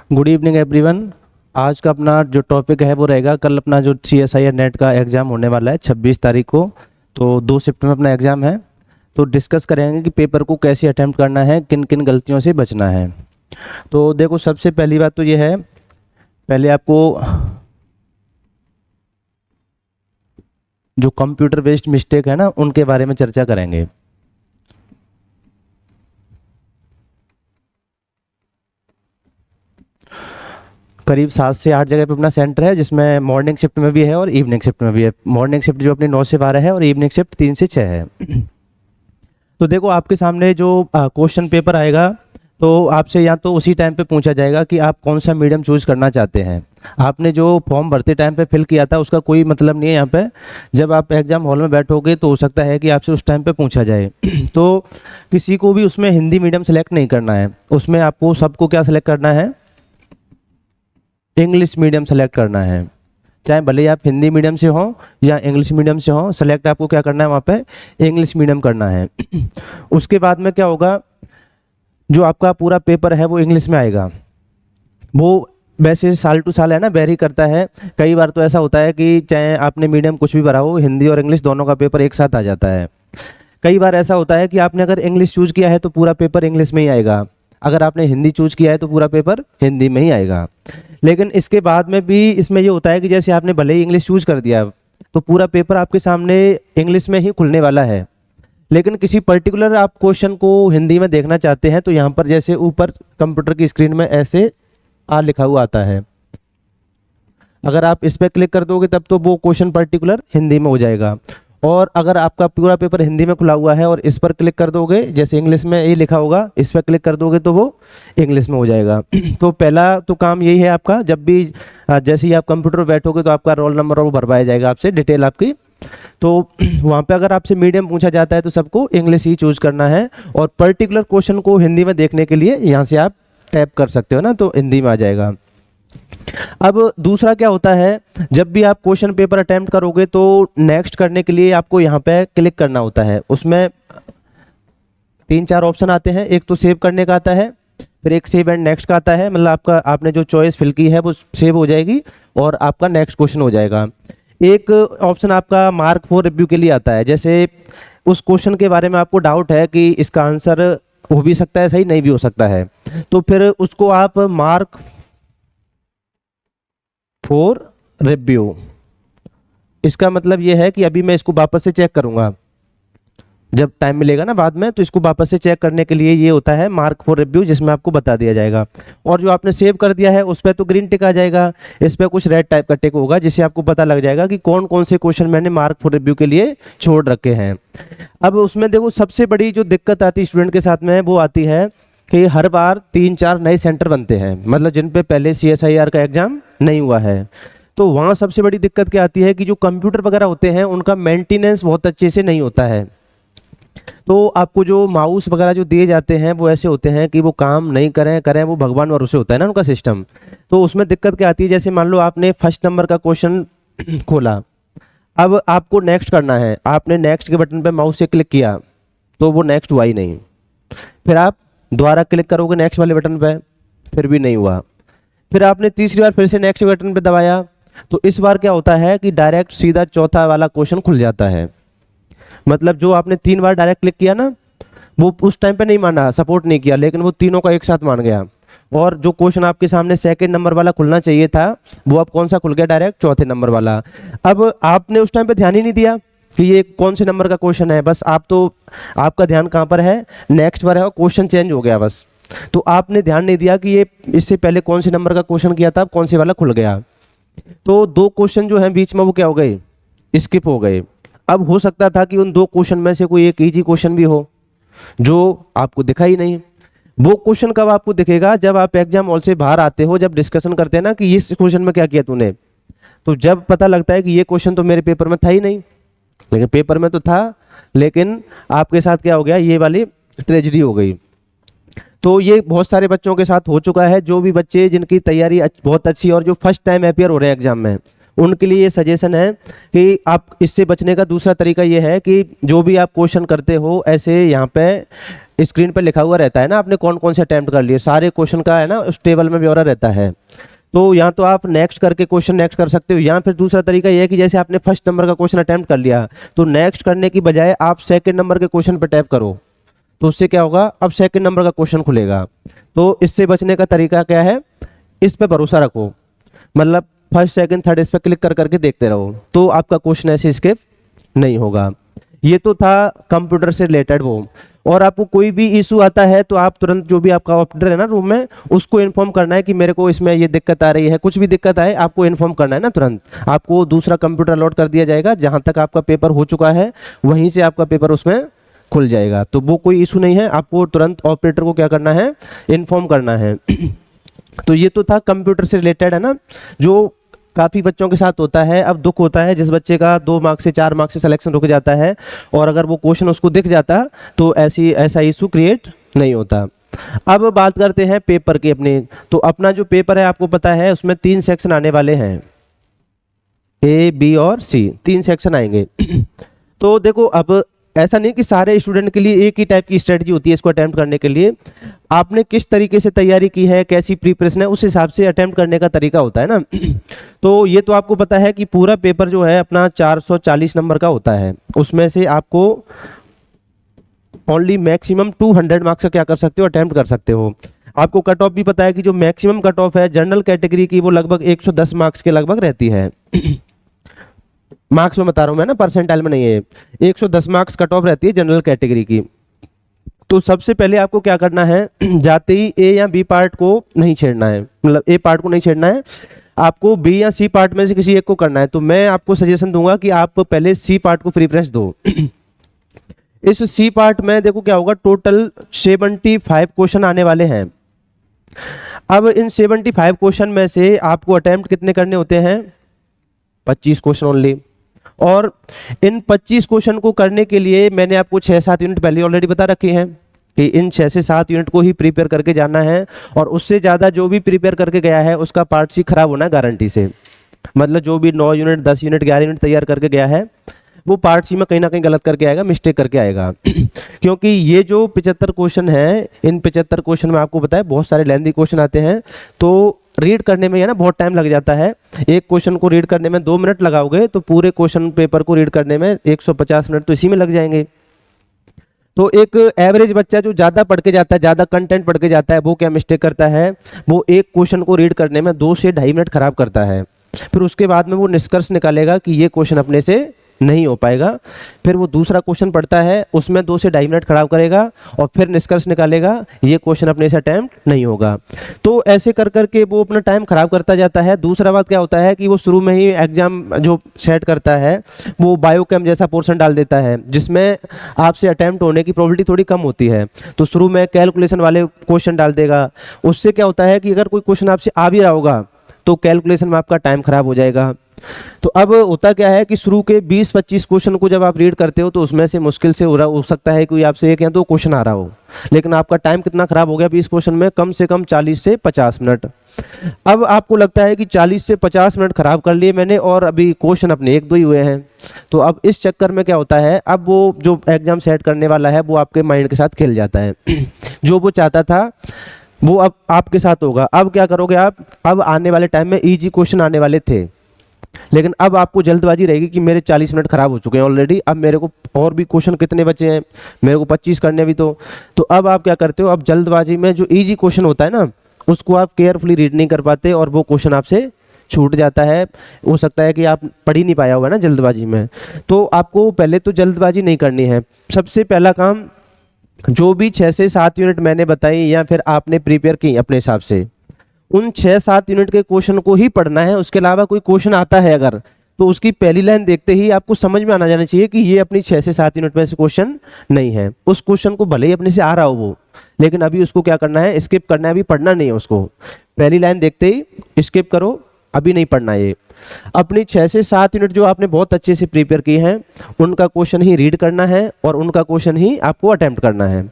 Good evening everyone. आज का अपना जो टॉपिक है वो रहेगा, कल अपना जो CSIR नेट का एग्ज़ाम होने वाला है 26 तारीख को। तो 2 शिफ्ट में अपना एग्ज़ाम है। तो डिस्कस करेंगे कि पेपर को कैसे अटेम्प्ट करना है, किन किन गलतियों से बचना है। तो देखो, सबसे पहली बात तो ये है, पहले आपको जो कंप्यूटर बेस्ड मिस्टेक है ना, उनके बारे में चर्चा करेंगे। करीब 7 से 8 जगह पे अपना सेंटर है, जिसमें मॉर्निंग शिफ्ट में भी है और इवनिंग शिफ्ट में भी है। मॉर्निंग शिफ्ट जो अपनी 9 से 12 है और इवनिंग शिफ्ट 3 से 6 है। तो देखो, आपके सामने जो क्वेश्चन पेपर आएगा, तो आपसे या तो उसी टाइम पे पूछा जाएगा कि आप कौन सा मीडियम चूज करना चाहते हैं। आपने जो फॉर्म भरते टाइम पे फिल किया था उसका कोई मतलब नहीं है यहाँ पे। जब आप एग्जाम हॉल में बैठोगे तो हो सकता है कि आपसे उस टाइम पे पूछा जाए। तो किसी को भी उसमें हिंदी मीडियम सेलेक्ट नहीं करना है, उसमें आपको सबको क्या सेलेक्ट करना है, इंग्लिश मीडियम सेलेक्ट करना है। चाहे भले ही आप हिंदी मीडियम से हो या इंग्लिश मीडियम से हो, सेलेक्ट आपको क्या करना है, वहाँ पे इंग्लिश मीडियम करना है। उसके बाद में क्या होगा, जो आपका पूरा पेपर है वो इंग्लिश में आएगा। वो वैसे साल टू साल है ना, वेरी करता है। कई बार तो ऐसा होता है कि चाहे आपने मीडियम कुछ भी भरा हो, हिंदी और इंग्लिश दोनों का पेपर एक साथ आ जाता है। कई बार ऐसा होता है कि आपने अगर इंग्लिश चूज किया है तो पूरा पेपर इंग्लिश में ही आएगा, अगर आपने हिंदी चूज किया है तो पूरा पेपर हिंदी में ही आएगा। लेकिन इसके बाद में भी इसमें ये होता है कि जैसे आपने भले ही इंग्लिश चूज कर दिया तो पूरा पेपर आपके सामने इंग्लिश में ही खुलने वाला है। लेकिन किसी पर्टिकुलर आप क्वेश्चन को हिंदी में देखना चाहते हैं तो यहाँ पर जैसे ऊपर कंप्यूटर की स्क्रीन में ऐसे लिखा हुआ आता है, अगर आप इस पर क्लिक कर दोगे तब तो वो क्वेश्चन पर्टिकुलर हिंदी में हो जाएगा। और अगर आपका पूरा पेपर हिंदी में खुला हुआ है और इस पर क्लिक कर दोगे, जैसे इंग्लिश में ये लिखा होगा, इस पर क्लिक कर दोगे तो वो इंग्लिश में हो जाएगा। तो पहला तो काम यही है आपका, जब भी जैसे ही आप कंप्यूटर पर बैठोगे तो आपका रोल नंबर और वो भरवाया जाएगा आपसे डिटेल आपकी। तो वहाँ पे अगर आपसे मीडियम पूछा जाता है तो सबको इंग्लिश ही चूज करना है, और पर्टिकुलर क्वेश्चन को हिंदी में देखने के लिए यहाँ से आप टैप कर सकते हो ना, तो हिंदी में आ जाएगा। अब दूसरा क्या होता है, जब भी आप क्वेश्चन पेपर अटेम्प्ट करोगे तो नेक्स्ट करने के लिए आपको यहाँ पे क्लिक करना होता है। उसमें 3-4 ऑप्शन आते हैं। एक तो सेव करने का आता है, फिर एक सेव एंड नेक्स्ट का आता है, मतलब आपका आपने जो चॉइस फिल की है वो सेव हो जाएगी और आपका नेक्स्ट क्वेश्चन हो जाएगा। एक ऑप्शन आपका मार्क फॉर रिव्यू के लिए आता है। जैसे उस क्वेश्चन के बारे में आपको डाउट है कि इसका आंसर हो भी सकता है सही, नहीं भी हो सकता है, तो फिर उसको आप मार्क फॉर रिव्यू, इसका मतलब ये है कि अभी मैं इसको वापस से चेक करूंगा, जब टाइम मिलेगा ना बाद में, तो इसको वापस से चेक करने के लिए ये होता है मार्क फॉर रिव्यू, जिसमें आपको बता दिया जाएगा। और जो आपने सेव कर दिया है उस पर तो ग्रीन टिक आ जाएगा, इस पर कुछ रेड टाइप का टिक होगा, जिससे आपको पता लग जाएगा कि कौन कौन से क्वेश्चन मैंने मार्क फॉर रिव्यू के लिए छोड़ रखे हैं। अब उसमें देखो, सबसे बड़ी जो दिक्कत आती है स्टूडेंट के साथ में, वो आती है कि हर बार 3-4 नए सेंटर बनते हैं, मतलब जिन पे पहले CSIR का एग्जाम नहीं हुआ है। तो वहाँ सबसे बड़ी दिक्कत क्या आती है कि जो कंप्यूटर वगैरह होते हैं उनका मेंटेनेंस बहुत अच्छे से नहीं होता है। तो आपको जो माउस वगैरह जो दिए जाते हैं वो ऐसे होते हैं कि वो काम नहीं करें, वो भगवान भरोसे होता है ना उनका सिस्टम। तो उसमें दिक्कत क्या आती है, जैसे मान लो आपने फर्स्ट नंबर का क्वेश्चन खोला, अब आपको नेक्स्ट करना है, आपने नेक्स्ट के बटन पे माउस से क्लिक किया तो वो नेक्स्ट हुआ ही नहीं, फिर आप दोबारा क्लिक करोगे नेक्स्ट वाले बटन पे, फिर भी नहीं हुआ, फिर आपने तीसरी बार फिर से नेक्स्ट बटन पे दबाया, तो इस बार क्या होता है कि डायरेक्ट सीधा चौथा वाला क्वेश्चन खुल जाता है। मतलब जो आपने 3 बार डायरेक्ट क्लिक किया ना, वो उस टाइम पे नहीं माना, सपोर्ट नहीं किया, लेकिन वो तीनों का एक साथ मान गया, और जो क्वेश्चन आपके सामने सेकंड नंबर वाला खुलना चाहिए था वो अब कौन सा खुल गया, डायरेक्ट चौथे नंबर वाला। अब आपने उस टाइम पे ध्यान ही नहीं दिया कि ये कौन से नंबर का क्वेश्चन है, बस आप तो आपका ध्यान कहाँ पर है, नेक्स्ट पर है, और क्वेश्चन चेंज हो गया बस। तो आपने ध्यान नहीं दिया कि ये इससे पहले कौन से नंबर का क्वेश्चन किया था, कौन से वाला खुल गया। तो 2 क्वेश्चन जो हैं बीच में वो क्या हो गए, स्किप हो गए। अब हो सकता था कि उन 2 क्वेश्चन में से कोई एक इजी क्वेश्चन भी हो जो आपको दिखा ही नहीं। वो क्वेश्चन कब आपको दिखेगा, जब आप एग्जाम हॉल से बाहर आते हो, जब डिस्कशन करते हैं ना कि इस क्वेश्चन में क्या किया तूने, तो जब पता लगता है कि ये क्वेश्चन तो मेरे पेपर में था ही नहीं, लेकिन पेपर में तो था, लेकिन आपके साथ क्या हो गया, ये वाली ट्रेजेडी हो गई। तो ये बहुत सारे बच्चों के साथ हो चुका है। जो भी बच्चे जिनकी तैयारी बहुत अच्छी और जो फर्स्ट टाइम अपियर हो रहे हैं एग्जाम में, उनके लिए ये सजेशन है कि आप इससे बचने का दूसरा तरीका ये है कि जो भी आप क्वेश्चन करते हो, ऐसे यहाँ पे स्क्रीन पर लिखा हुआ रहता है ना आपने कौन कौन से अटेम्प्ट कर लिए, सारे क्वेश्चन का है ना उस टेबल में ब्यौरा रहता है। तो यहाँ तो आप नेक्स्ट करके क्वेश्चन नेक्स्ट कर सकते हो, या फिर दूसरा तरीका यह है कि जैसे आपने फर्स्ट नंबर का क्वेश्चन अटेम्प्ट कर लिया तो नेक्स्ट करने की बजाय आप सेकंड नंबर के क्वेश्चन पर टैप करो, तो उससे क्या होगा, अब सेकंड नंबर का क्वेश्चन खुलेगा। तो इससे बचने का तरीका क्या है, इस पे भरोसा रखो, मतलब फर्स्ट सेकंड थर्ड इस पे क्लिक कर करके देखते रहो, तो आपका क्वेश्चन ऐसे स्किप नहीं होगा। ये तो था कंप्यूटर से रिलेटेड वो। और आपको कोई भी इशू आता है तो आप तुरंत जो भी आपका ऑपरेटर है ना रूम में, उसको इन्फॉर्म करना है कि मेरे को इसमें ये दिक्कत आ रही है, कुछ भी दिक्कत आए आपको इन्फॉर्म करना है ना तुरंत। आपको दूसरा कंप्यूटर अलॉट कर दिया जाएगा, जहां तक आपका पेपर हो चुका है वहीं से आपका पेपर उसमें खुल जाएगा। तो वो कोई इशू नहीं है, आपको तुरंत ऑपरेटर को क्या करना है, इन्फॉर्म करना है। तो ये तो था कंप्यूटर से रिलेटेड है ना, जो काफ़ी बच्चों के साथ होता है। अब दुख होता है जिस बच्चे का 2 मार्क्स से 4 मार्क्स से सिलेक्शन रुक जाता है, और अगर वो क्वेश्चन उसको दिख जाता तो ऐसा इशू क्रिएट नहीं होता। अब बात करते हैं पेपर की अपने। तो अपना जो पेपर है आपको पता है उसमें 3 सेक्शन आने वाले हैं, A, B और C, 3 सेक्शन आएंगे। तो देखो अब ऐसा नहीं कि सारे स्टूडेंट के लिए एक ही टाइप की स्ट्रेटजी होती है इसको अटेम्प्ट करने के लिए। आपने किस तरीके से तैयारी की है, कैसी प्रिपरेशन है, उस हिसाब से अटेम्प्ट करने का तरीका होता है ना। तो ये तो आपको पता है कि पूरा पेपर जो है अपना 440 नंबर का होता है, उसमें से आपको ओनली मैक्सिमम 200 मार्क्स का क्या कर सकते हो, अटेम्प्ट कर सकते हो। आपको कट ऑफ भी पता है कि जो मैक्सिमम कट ऑफ है जनरल कैटेगरी की वो लगभग 110 मार्क्स के लगभग रहती है। मार्क्स में बता रहा हूं मैं ना, परसेंटाइल में नहीं है। 110 मार्क्स कट ऑफ रहती है जनरल कैटेगरी की। तो सबसे पहले आपको क्या करना है, जाते ही ए या बी पार्ट को नहीं छेड़ना है, मतलब ए पार्ट को नहीं छेड़ना है, आपको बी या सी पार्ट में से किसी एक को करना है। तो मैं आपको सजेशन दूंगा कि आप पहले सी पार्ट को प्रीफरेंस दो। इस सी पार्ट में देखो क्या होगा, टोटल 75 क्वेश्चन आने वाले हैं। अब इन 75 क्वेश्चन में से आपको अटेम्प्ट कितने करने होते हैं, 25 क्वेश्चन ओनली। और इन 25 क्वेश्चन को करने के लिए मैंने आपको 6-7 यूनिट पहले ऑलरेडी बता रखे हैं कि इन 6 से 7 यूनिट को ही प्रिपेयर करके जाना है, और उससे ज़्यादा जो भी प्रिपेयर करके गया है उसका पार्ट सी खराब होना गारंटी से। मतलब जो भी 9 यूनिट 10 यूनिट 11 यूनिट तैयार करके गया है वो पार्ट सी में कहीं ना कहीं गलत करके आएगा, मिस्टेक करके आएगा। क्योंकि ये जो 75 क्वेश्चन है, इन 75 क्वेश्चन में आपको पता है बहुत सारे लेंथी क्वेश्चन आते हैं, तो रीड करने में है ना बहुत टाइम लग जाता है। एक क्वेश्चन को रीड करने में 2 मिनट लगाओगे तो पूरे क्वेश्चन पेपर को रीड करने में 150 मिनट तो इसी में लग जाएंगे। तो एक एवरेज बच्चा जो ज़्यादा पढ़ के जाता है, ज़्यादा कंटेंट पढ़ के जाता है, वो क्या मिस्टेक करता है, वो एक क्वेश्चन को रीड करने में 2 से 2.5 मिनट खराब करता है। फिर उसके बाद में वो निष्कर्ष निकालेगा कि ये क्वेश्चन अपने से नहीं हो पाएगा। फिर वो दूसरा क्वेश्चन पढ़ता है, उसमें 2 से 2.5 मिनट खराब करेगा और फिर निष्कर्ष निकालेगा ये क्वेश्चन अपने से अटेम्प्ट नहीं होगा। तो ऐसे कर करके वो अपना टाइम खराब करता जाता है। दूसरा बात क्या होता है कि वो शुरू में ही एग्जाम जो सेट करता है वो बायोकेम जैसा पोर्शन डाल देता है, जिसमें आपसे अटेम्प्ट होने की प्रोबेबिलिटी थोड़ी कम होती है। तो शुरू में कैलकुलेशन वाले क्वेश्चन डाल देगा। उससे क्या होता है कि अगर कोई क्वेश्चन आपसे आ भी रहा होगा तो कैलकुलेशन में आपका टाइम खराब हो जाएगा। तो अब होता क्या है कि शुरू के 20-25 क्वेश्चन को जब आप रीड करते हो तो उसमें से मुश्किल से हो सकता है कोई आपसे 1 या 2 क्वेश्चन आ रहा हो, लेकिन आपका टाइम कितना खराब हो गया 20 क्वेश्चन में, कम से कम 40 से 50 मिनट। अब आपको लगता है कि 40 से 50 मिनट खराब कर लिए मैंने और अभी क्वेश्चन अपने 1-2 ही हुए हैं। तो अब इस चक्कर में क्या होता है, अब वो जो एग्जाम सेट करने वाला है वो आपके माइंड के साथ खेल जाता है। जो वो चाहता था वो अब आपके साथ होगा। अब क्या करोगे आप, अब आने वाले टाइम में इजी क्वेश्चन आने वाले थे, लेकिन अब आपको जल्दबाजी रहेगी कि मेरे 40 मिनट खराब हो चुके हैं ऑलरेडी, अब मेरे को और भी क्वेश्चन कितने बचे हैं, मेरे को 25 करने भी। तो अब आप क्या करते हो, अब जल्दबाजी में जो इजी क्वेश्चन होता है ना उसको आप केयरफुली रीड नहीं कर पाते और वो क्वेश्चन आपसे छूट जाता है। हो सकता है कि आप पढ़ ही नहीं पाया होगा ना जल्दबाजी में। तो आपको पहले तो जल्दबाजी नहीं करनी है। सबसे पहला काम, जो भी 6 से 7 यूनिट मैंने बताई या फिर आपने प्रिपेयर की अपने हिसाब से, उन 6-7 यूनिट के क्वेश्चन को ही पढ़ना है। उसके अलावा कोई क्वेश्चन आता है अगर, तो उसकी पहली लाइन देखते ही आपको समझ में आना जाना चाहिए कि ये अपनी 6 से 7 यूनिट में से क्वेश्चन नहीं है। उस क्वेश्चन को भले ही अपने से आ रहा हो वो, लेकिन अभी उसको क्या करना है, स्किप करना है, अभी पढ़ना नहीं है उसको। पहली लाइन देखते ही स्किप करो, अभी नहीं पढ़ना है। अपनी 6 से 7 यूनिट जो आपने बहुत अच्छे से प्रिपेयर की हैं उनका क्वेश्चन ही रीड करना है और उनका क्वेश्चन ही आपको अटेम्प्ट करना है।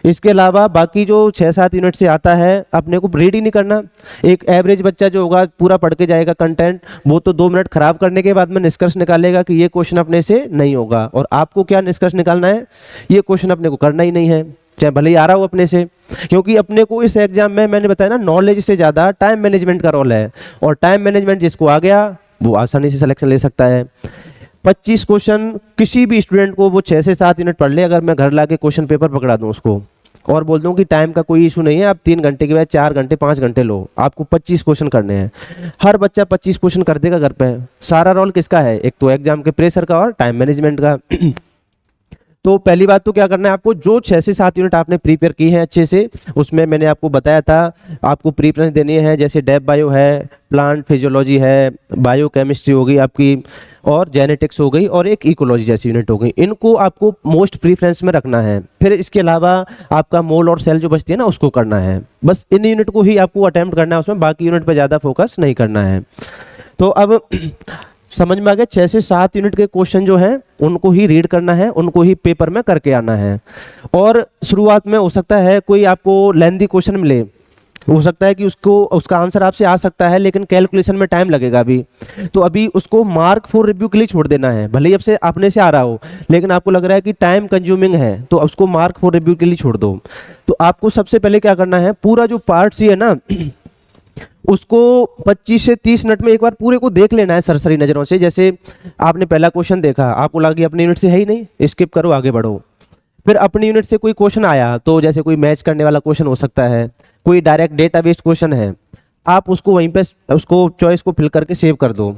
इसके अलावा बाकी जो 6-7 यूनिट से आता है अपने को रीड ही नहीं करना। एक एवरेज बच्चा जो होगा पूरा पढ़ के जाएगा कंटेंट, वो तो 2 मिनट खराब करने के बाद में निष्कर्ष निकालेगा कि ये क्वेश्चन अपने से नहीं होगा। और आपको क्या निष्कर्ष निकालना है, ये क्वेश्चन अपने को करना ही नहीं है। चाहे भले ही आ रहा हो अपने से, क्योंकि अपने को इस एग्जाम में मैंने बताया ना नॉलेज से ज़्यादा टाइम मैनेजमेंट का रोल है, और टाइम मैनेजमेंट जिसको आ गया वो आसानी से सिलेक्शन ले सकता है। 25 क्वेश्चन किसी भी स्टूडेंट को वो 6 से 7 मिनट पढ़ ले, अगर मैं घर ला के क्वेश्चन पेपर पकड़ा दूँ उसको और बोल दूँ कि टाइम का कोई इशू नहीं है, आप 3 घंटे के बाद 4 घंटे 5 घंटे लो, आपको 25 क्वेश्चन करने हैं, हर बच्चा 25 क्वेश्चन कर देगा घर पे। सारा रोल किसका है, एक तो एग्जाम के प्रेशर का और टाइम मैनेजमेंट का। तो पहली बात तो क्या करना है आपको, जो 6 से 7 यूनिट आपने प्रीपेयर की है अच्छे से, उसमें मैंने आपको बताया था आपको प्रीफरेंस देनी है, जैसे डेप बायो है, प्लांट फिजियोलॉजी है, बायोकेमिस्ट्री हो गई आपकी, और जेनेटिक्स हो गई, और एक इकोलॉजी जैसी यूनिट हो गई, इनको आपको मोस्ट प्रीफरेंस में रखना है। फिर इसके अलावा आपका मोल और सेल जो बचती है ना उसको करना है, बस इन यूनिट को ही आपको अटेम्प्ट करना है, उसमें बाकी यूनिट पर ज़्यादा फोकस नहीं करना है। तो अब समझ में आ गया, 6 से 7 यूनिट के क्वेश्चन जो हैं उनको ही रीड करना है, उनको ही पेपर में करके आना है। और शुरुआत में हो सकता है कोई आपको लेंदी क्वेश्चन मिले, हो सकता है कि उसका आंसर आपसे आ सकता है लेकिन कैलकुलेशन में टाइम लगेगा अभी, तो अभी उसको मार्क फॉर रिव्यू के लिए छोड़ देना है। भले ही आपसे अपने से आ रहा हो लेकिन आपको लग रहा है कि टाइम कंज्यूमिंग है, तो उसको मार्क फॉर रिव्यू के लिए छोड़ दो। तो आपको सबसे पहले क्या करना है, पूरा जो पार्ट सी है ना उसको 25 से 30 मिनट में एक बार पूरे को देख लेना है सरसरी नज़रों से। जैसे आपने पहला क्वेश्चन देखा, आपको लगा कि अपनी यूनिट से है ही नहीं, स्किप करो आगे बढ़ो। फिर अपनी यूनिट से कोई क्वेश्चन आया, तो जैसे कोई मैच करने वाला क्वेश्चन हो सकता है, कोई डायरेक्ट डेटा बेस्ड क्वेश्चन है, आप उसको वहीं पे उसको चॉइस को फिल करके सेव कर दो,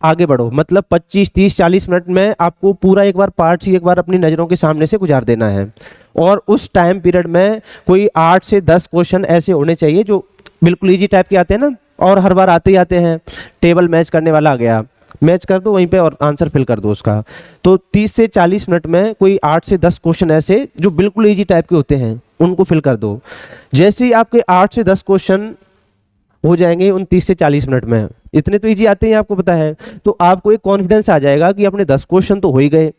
आगे बढ़ो। मतलब 25 30 40 मिनट में आपको पूरा एक बार पार्ट ही एक बार अपनी नज़रों के सामने से गुजार देना है। और उस टाइम पीरियड में कोई 8 से 10 क्वेश्चन ऐसे होने चाहिए जो बिल्कुल ईजी टाइप के आते हैं ना, और हर बार आते ही आते हैं। टेबल मैच करने वाला आ गया, मैच कर दो वहीं पे और आंसर फिल कर दो उसका। तो 30 से 40 मिनट में कोई 8 से 10 क्वेश्चन ऐसे जो बिल्कुल ईजी टाइप के होते हैं उनको फिल कर दो। जैसे ही आपके 8 से 10 क्वेश्चन हो जाएंगे उन 30 से 40 मिनट में, इतने तो ईजी आते हैं आपको पता है, तो आपको एक कॉन्फिडेंस आ जाएगा कि अपने 10 क्वेश्चन तो हो ही गए।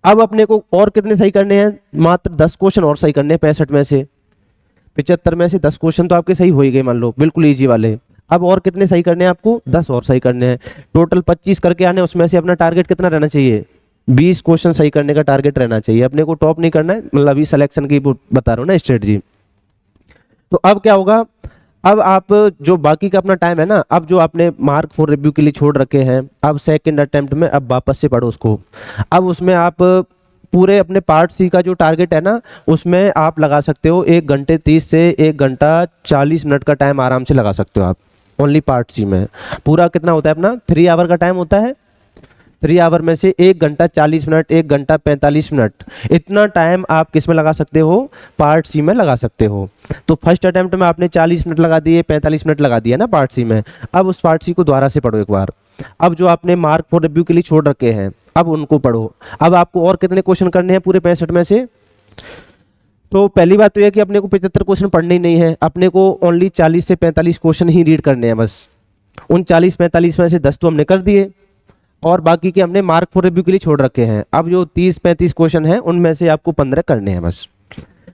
अब अपने को और कितने सही करने हैं, मात्र 10 क्वेश्चन और सही करने हैं 65 में से। 75 में से 10 क्वेश्चन तो आपके सही हो ही गए मान लो, बिल्कुल ईजी वाले। अब और कितने सही करने हैं आपको, 10 और सही करने हैं। टोटल 25 करके आने, उसमें से अपना टारगेट कितना रहना चाहिए, 20 क्वेश्चन सही करने का टारगेट रहना चाहिए। अपने को टॉप नहीं करना है, मतलब अभी सिलेक्शन की बता रहा हूँ ना स्ट्रेटजी। तो अब क्या होगा, अब आप जो बाकी का अपना टाइम है ना, अब जो आपने मार्क फॉर रिव्यू के लिए छोड़ रखे हैं, अब सेकंड अटेम्प्ट में अब वापस से पढ़ो उसको। अब उसमें आप पूरे अपने पार्ट सी का जो टारगेट है ना उसमें आप लगा सकते हो 1 घंटे 30 से 1 घंटा 40 मिनट का टाइम आराम से लगा सकते हो आप ओनली पार्ट सी में। पूरा कितना होता है अपना 3 आवर का टाइम होता है, 3 आवर में से 1 घंटा 40 मिनट 1 घंटा 45 मिनट इतना टाइम आप किस में लगा सकते हो, पार्ट सी में लगा सकते हो। तो फर्स्ट अटेम्प्ट में आपने 40 मिनट लगा दिए, 45 मिनट लगा दिया ना पार्ट सी में। अब उस पार्ट सी को दोबारा से पढ़ो एक बार। अब जो आपने मार्क फॉर रिव्यू के लिए छोड़ रखे हैं अब उनको पढ़ो। अब आपको और कितने क्वेश्चन करने हैं पूरे 65 में से, तो पहली बात तो यह कि अपने को 75 क्वेश्चन पढ़ने ही नहीं है, अपने को ओनली 40 से 45 क्वेश्चन ही रीड करने हैं बस। उन 40-45 में से 10 तो हमने कर दिए और बाकी के हमने मार्क फॉर रिव्यू के लिए छोड़ रखे हैं। अब जो 30-35 क्वेश्चन हैं उनमें से आपको 15 करने हैं बस।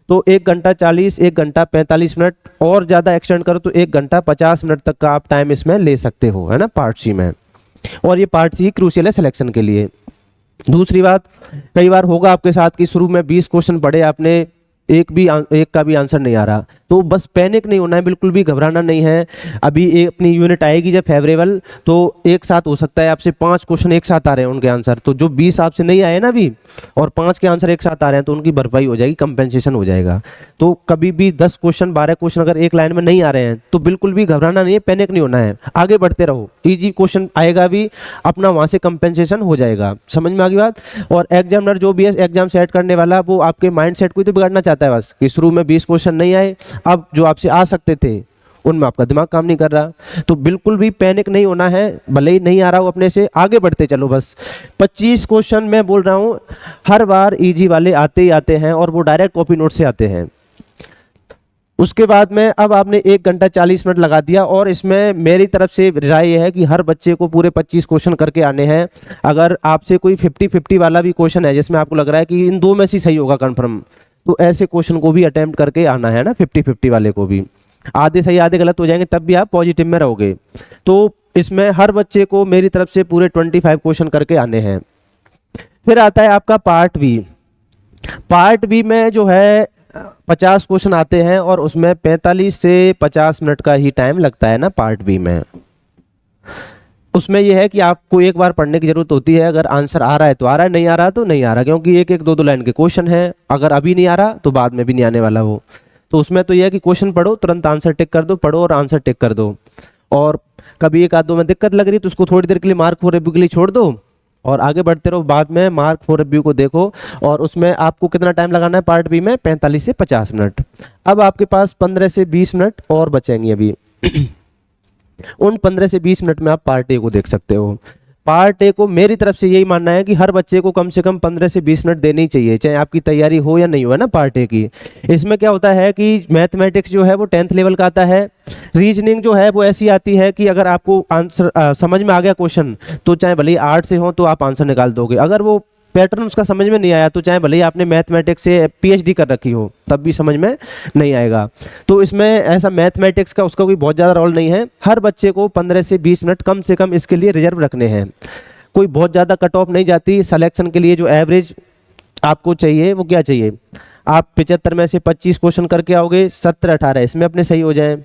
तो 1 घंटा 40, 1 घंटा 45 मिनट और ज़्यादा एक्सटेंड करो तो 1 घंटा 50 मिनट तक का आप टाइम इसमें ले सकते हो, है ना, पार्ट सी में। और ये पार्ट सी क्रूशियल है सिलेक्शन के लिए। दूसरी बात, कई बार होगा आपके साथ कि शुरू में 20 क्वेश्चन पढ़े आपने, एक का भी आंसर नहीं आ रहा, तो बस पैनिक नहीं होना है, बिल्कुल भी घबराना नहीं है। अभी एक अपनी यूनिट आएगी जब फेवरेबल, तो एक साथ हो सकता है आपसे 5 क्वेश्चन एक साथ आ रहे हैं उनके आंसर, तो जो 20 आपसे नहीं आए ना अभी और 5 के आंसर एक साथ आ रहे हैं तो उनकी भरपाई हो जाएगी, कंपेंसेशन हो जाएगा। तो कभी भी 10 क्वेश्चन 12 क्वेश्चन अगर एक लाइन में नहीं आ रहे हैं तो बिल्कुल भी घबराना नहीं है, पैनिक नहीं होना है, आगे बढ़ते रहो। ईजी क्वेश्चन आएगा भी, अपना वहाँ से कंपेंसेशन हो जाएगा। समझ में आ गई बात। और एग्जामिनर जो भी है एग्जाम सेट करने वाला, वो आपके माइंड सेट को ही तो बिगाड़ना चाहता है बस, कि शुरू में 20 क्वेश्चन नहीं आए, अब जो आपसे आ सकते थे उनमें आपका दिमाग काम नहीं कर रहा। तो बिल्कुल भी पैनिक नहीं होना है, भले ही नहीं आ रहा हो अपने से, आगे बढ़ते चलो बस। 25 क्वेश्चन मैं बोल रहा हूँ हर बार इजी वाले आते ही आते हैं और वो डायरेक्ट कॉपी नोट से आते हैं। उसके बाद में अब आपने 1 घंटा 40 मिनट लगा दिया और इसमें मेरी तरफ से राय यह है कि हर बच्चे को पूरे 25 क्वेश्चन करके आने हैं। अगर आपसे कोई 50-50 वाला भी क्वेश्चन है जिसमें आपको लग रहा है कि इन दो में से सही होगा कंफर्म, तो ऐसे क्वेश्चन को भी अटेम्प्ट करके आना है ना, 50-50 वाले को भी। आधे सही आधे गलत हो जाएंगे तब भी आप पॉजिटिव में रहोगे। तो इसमें हर बच्चे को मेरी तरफ से पूरे 25 क्वेश्चन करके आने हैं। फिर आता है आपका पार्ट बी। पार्ट बी में जो है 50 क्वेश्चन आते हैं और उसमें 45 से 50 मिनट का ही टाइम लगता है ना पार्ट बी में। उसमें यह है कि आपको एक बार पढ़ने की जरूरत होती है, अगर आंसर आ रहा है तो आ रहा है, नहीं आ रहा तो नहीं आ रहा, क्योंकि एक एक दो दो लाइन के क्वेश्चन है, अगर अभी नहीं आ रहा तो बाद में भी नहीं आने वाला वो। तो उसमें तो यह है कि क्वेश्चन पढ़ो, तुरंत आंसर टिक कर दो, पढ़ो और आंसर टिक कर दो। और कभी एक आध दो में दिक्कत लग रही तो उसको थोड़ी देर के लिए मार्क फॉर रिव्यू के लिए छोड़ दो और आगे बढ़ते रहो, बाद में मार्क फॉर रिव्यू को देखो। और उसमें आपको कितना टाइम लगाना है पार्ट बी में? 45 से 50 मिनट। अब आपके पास 15 से 20 मिनट और बचेंगे अभी। उन 15 से 20 मिनट में आप पार्ट ए को देख सकते हो। पार्ट ए को मेरी तरफ से यही मानना है कि हर बच्चे को कम से कम 15 से 20 मिनट देने ही चाहिए, चाहे आपकी तैयारी हो या नहीं हो, है ना पार्ट ए की। इसमें क्या होता है कि मैथमेटिक्स जो है वो 10th लेवल का आता है, रीजनिंग जो है वो ऐसी आती है कि अगर आपको आंसर समझ में आ गया क्वेश्चन तो चाहे भले ही आर्ट से हो तो आप आंसर निकाल दोगे, अगर वो पैटर्न उसका समझ में नहीं आया तो चाहे भले ही आपने मैथमेटिक्स से पीएचडी कर रखी हो तब भी समझ में नहीं आएगा। तो इसमें ऐसा मैथमेटिक्स का उसका कोई बहुत ज़्यादा रोल नहीं है, हर बच्चे को 15 से 20 मिनट कम से कम इसके लिए रिजर्व रखने हैं। कोई बहुत ज़्यादा कट ऑफ नहीं जाती सिलेक्शन के लिए। जो एवरेज आपको चाहिए वो क्या चाहिए? आप 75 में से 25 क्वेश्चन करके आओगे, 17-18 इसमें अपने सही हो जाएं।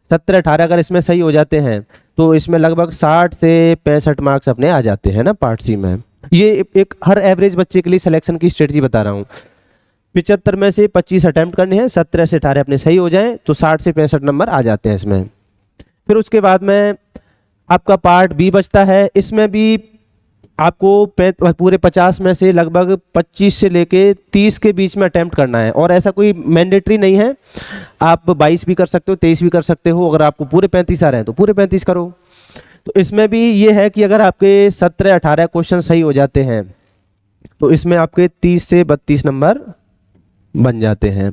17-18 अगर इसमें सही हो जाते हैं तो इसमें लगभग 60 से 65 मार्क्स अपने आ जाते हैं ना पार्ट सी में। ये एक हर एवरेज बच्चे के लिए सिलेक्शन की स्ट्रेटजी बता रहा हूँ। 75 में से 25 अटैम्प्ट करने हैं, 17 से 18 अपने सही हो जाएं तो 60 से 65 नंबर आ जाते हैं इसमें। फिर उसके बाद में आपका पार्ट बी बचता है, इसमें भी आपको पूरे 50 में से लगभग 25 से लेके 30 के बीच में अटैम्प्ट करना है। और ऐसा कोई मैंडेटरी नहीं है, आप 22 भी कर सकते हो, 23 भी कर सकते हो। अगर आपको पूरे 35 आ रहे हैं तो पूरे 35 करो। तो इसमें भी ये है कि अगर आपके 17-18 क्वेश्चन सही हो जाते हैं तो इसमें आपके 30 से 32 नंबर बन जाते हैं।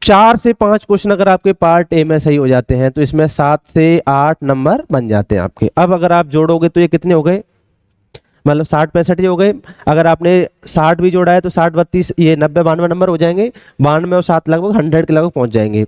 4 से 5 क्वेश्चन अगर आपके पार्ट ए में सही हो जाते हैं तो इसमें 7 से 8 नंबर बन जाते हैं आपके। अब अगर आप जोड़ोगे तो ये कितने हो गए? मतलब 60-65 हो गए। अगर आपने 60 भी जोड़ा है तो 60-32 ये 90-92 नंबर हो जाएंगे। 92 और 7 लगभग 100 के लगभग पहुंच जाएंगे।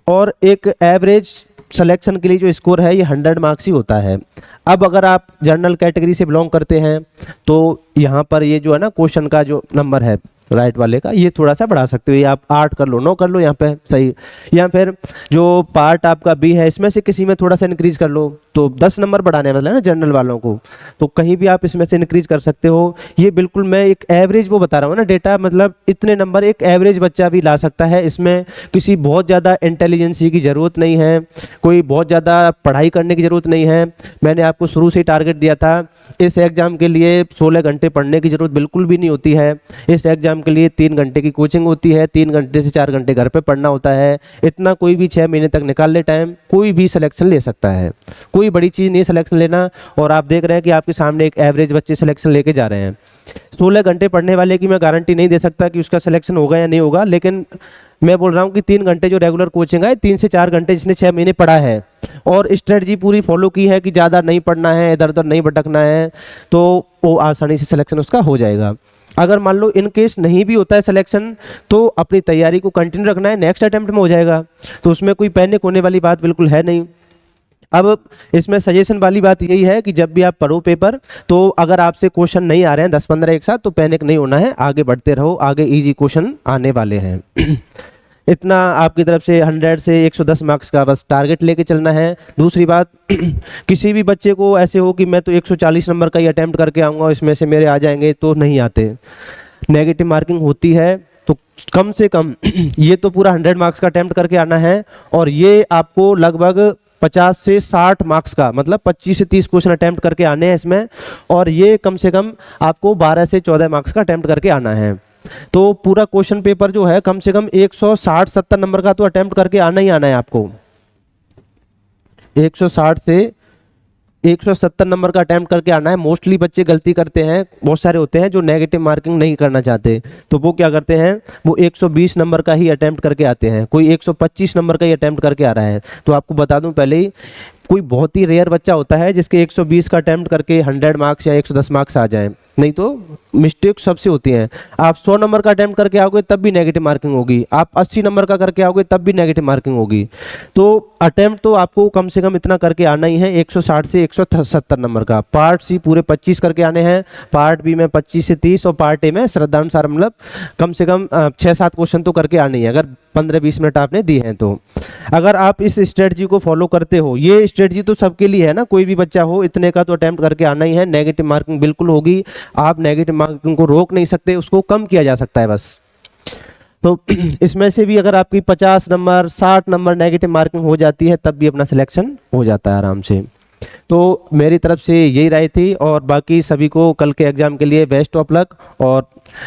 और एक एवरेज सिलेक्शन के लिए जो स्कोर है ये 100 मार्क्स ही होता है। अब अगर आप जनरल कैटेगरी से बिलोंग करते हैं तो यहाँ पर ये जो है ना क्वेश्चन का जो नंबर है राइट वाले का, ये थोड़ा सा बढ़ा सकते हो, ये आप 8 कर लो, 9 कर लो यहाँ पे सही। या फिर जो पार्ट आपका बी है इसमें से किसी में थोड़ा सा इंक्रीज कर लो तो 10 नंबर बढ़ाने मतलब ना जनरल वालों को, तो कहीं भी आप इसमें से इंक्रीज कर सकते हो। ये बिल्कुल मैं एक एवरेज वो बता रहा हूँ ना डेटा, मतलब इतने नंबर एक एवरेज बच्चा भी ला सकता है। इसमें किसी बहुत ज़्यादा इंटेलिजेंसी की ज़रूरत नहीं है, कोई बहुत ज़्यादा पढ़ाई करने की ज़रूरत नहीं है। मैंने आपको शुरू से ही टारगेट दिया था, इस एग्ज़ाम के लिए 16 घंटे पढ़ने की ज़रूरत बिल्कुल भी नहीं होती है। इस एग्ज़ाम के लिए 3 घंटे की कोचिंग होती है, 3 घंटे से 4 घंटे घर पे पढ़ना होता है। इतना कोई भी 6 महीने तक निकाल ले टाइम, कोई भी सिलेक्शन ले सकता है, कोई बड़ी चीज़ नहीं सिलेक्शन लेना। और आप देख रहे हैं कि आपके सामने एक एवरेज बच्चे सिलेक्शन लेके जा रहे हैं। 16 घंटे पढ़ने वाले की मैं गारंटी नहीं दे सकता कि उसका सिलेक्शन होगा या नहीं होगा, लेकिन मैं बोल रहा हूँ कि 3 घंटे जो रेगुलर कोचिंग है, 3 से 4 घंटे जिसने 6 महीने पढ़ा है और स्ट्रेटजी पूरी फॉलो की है कि ज़्यादा नहीं पढ़ना है, इधर उधर नहीं भटकना है, तो वो आसानी से सिलेक्शन उसका हो जाएगा। अगर मान लो इन केस नहीं भी होता है सिलेक्शन तो अपनी तैयारी को कंटिन्यू रखना है, नेक्स्ट अटेम्प्ट में हो जाएगा, तो उसमें कोई पैनिक होने वाली बात बिल्कुल है नहीं। अब इसमें सजेशन वाली बात यही है कि जब भी आप पढ़ो पेपर तो अगर आपसे क्वेश्चन नहीं आ रहे हैं 10-15 एक साथ तो पैनिक नहीं होना है, आगे बढ़ते रहो, आगे इजी क्वेश्चन आने वाले हैं। इतना आपकी तरफ से 100 से 110 मार्क्स का बस टारगेट लेके चलना है। दूसरी बात, किसी भी बच्चे को ऐसे हो कि मैं तो 140 नंबर का ही अटैम्प्ट करके आऊँगा, इसमें से मेरे आ जाएंगे, तो नहीं आते। नेगेटिव मार्किंग होती है तो कम से कम ये तो पूरा 100 मार्क्स का अटैम्प्ट करके आना है और ये आपको लगभग 50 से 60 मार्क्स का मतलब 25 से 30 क्वेश्चन अटैम्प्ट करके आने हैं इसमें, और ये कम से कम आपको 12 से 14 मार्क्स का अटैम्प्ट करके आना है। तो पूरा क्वेश्चन पेपर जो है कम से कम 160-70 नंबर का तो अटैम्प्ट करके आना ही आना है आपको। 160 से 170 नंबर का अटैम्प्ट करके आना है। मोस्टली बच्चे गलती करते हैं, बहुत सारे होते हैं जो नेगेटिव मार्किंग नहीं करना चाहते, तो वो क्या करते हैं, वो 120 नंबर का ही अटैम्प्ट करके आते हैं, कोई 125 नंबर का ही अटैम्प्ट करके आ रहा है। तो आपको बता दूं पहले ही, कोई बहुत ही रेयर बच्चा होता है जिसके 120 का अटैम्प्ट करके 100 मार्क्स या 110 मार्क्स आ जाए। नहीं तो मिस्टेक सबसे होती हैं। आप 100 नंबर का अटेम्प्ट करके आओगे तब भी नेगेटिव मार्किंग होगी, आप 80 नंबर का करके आओगे तब भी नेगेटिव मार्किंग होगी। तो अटेम्प्ट तो आपको कम से कम इतना करके आना ही है, 160 से 170 नंबर का। पार्ट सी पूरे 25 करके आने हैं, पार्ट बी में 25 से 30 और पार्ट ए में श्रद्धानुसार मतलब कम से कम 6-7 क्वेश्चन तो करके आने ही है, अगर 15-20 मिनट आपने दिए हैं तो। अगर आप इस स्ट्रेटजी को फॉलो करते हो, ये स्ट्रेटजी तो सबके लिए है ना, कोई भी बच्चा हो इतने का तो अटेम्प्ट करके आना ही है। नेगेटिव मार्किंग बिल्कुल होगी, आप नेगेटिव मार्किंग को रोक नहीं सकते, उसको कम किया जा सकता है बस। तो इसमें से भी अगर आपकी 50 नंबर 60 नंबर नेगेटिव मार्किंग हो जाती है तब भी अपना सिलेक्शन हो जाता है आराम से। तो मेरी तरफ से यही राय थी, और बाकी सभी को कल के एग्जाम के लिए बेस्ट ऑफ लक। और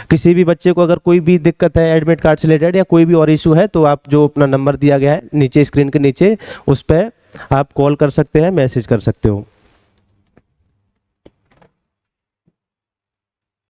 किसी भी बच्चे को अगर कोई भी दिक्कत है एडमिट कार्ड से रिलेटेड या कोई भी और इशू है तो आप जो अपना नंबर दिया गया है नीचे स्क्रीन के नीचे, उस पर आप कॉल कर सकते हैं, मैसेज कर सकते हो।